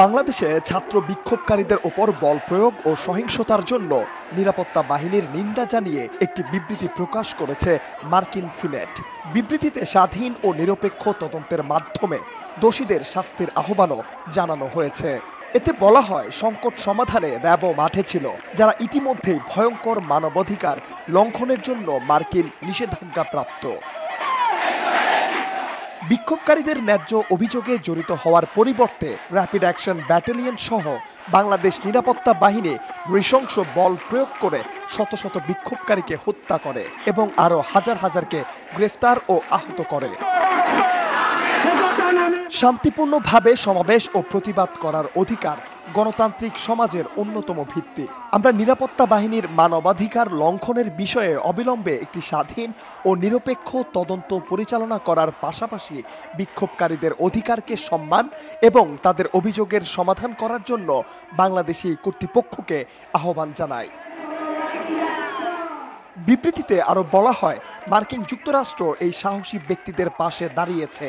বাংলাদেশে ছাত্র বিক্ষোভকারীদের ওপর বল প্রয়োগ ও সহিংসতার জন্য নিরাপত্তা বাহিনীর নিন্দা জানিয়ে একটি বিবৃতি প্রকাশ করেছে মার্কিন সিনেট। বিবৃতিতে স্বাধীন ও নিরপেক্ষ তদন্তের মাধ্যমে দোষীদের শাস্তির আহ্বানও জানানো হয়েছে। এতে বলা হয়, সংকট সমাধানে র্যাবও মাঠে ছিল, যারা ইতিমধ্যেই ভয়ঙ্কর মানবাধিকার লঙ্ঘনের জন্য মার্কিন নিষেধাজ্ঞা প্রাপ্ত। বিক্ষোভকারীদের ন্যায্য অভিযোগে জড়িত হওয়ার পরিবর্তে র্যাপিড অ্যাকশন ব্যাটালিয়ন সহ বাংলাদেশ নিরাপত্তা বাহিনী নৃশংস বল প্রয়োগ করে শত শত বিক্ষোভকারীকে হত্যা করে এবং আরও হাজার হাজারকে গ্রেফতার ও আহত করে। শান্তিপূর্ণভাবে সমাবেশ ও প্রতিবাদ করার অধিকার গণতান্ত্রিক সমাজের অন্যতম ভিত্তি। আমরা নিরাপত্তা বাহিনীর মানবাধিকার লঙ্ঘনের বিষয়ে অবিলম্বে একটি স্বাধীন ও নিরপেক্ষ তদন্ত পরিচালনা করার পাশাপাশি বিক্ষোভকারীদের অধিকারকে সম্মান এবং তাদের অভিযোগের সমাধান করার জন্য বাংলাদেশি কর্তৃপক্ষকে আহ্বান জানাই। বিবৃতিতে আরো বলা হয়, মার্কিন যুক্তরাষ্ট্র এই সাহসী ব্যক্তিদের পাশে দাঁড়িয়েছে,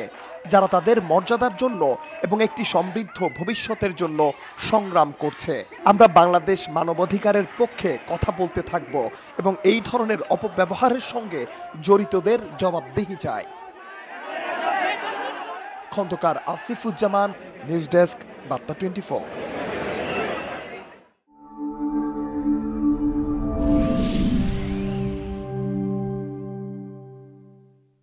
যারা তাদের মর্যাদার জন্য এবং একটি সমৃদ্ধ ভবিষ্যতের জন্য সংগ্রাম করছে। আমরা বাংলাদেশ মানবাধিকারের পক্ষে কথা বলতে থাকব এবং এই ধরনের অপব্যবহারের সঙ্গে জড়িতদের জবাবদিহি চাই। খন্দকার আসিফুজ্জামান, নিউজ ডেস্ক, বার্তা 24।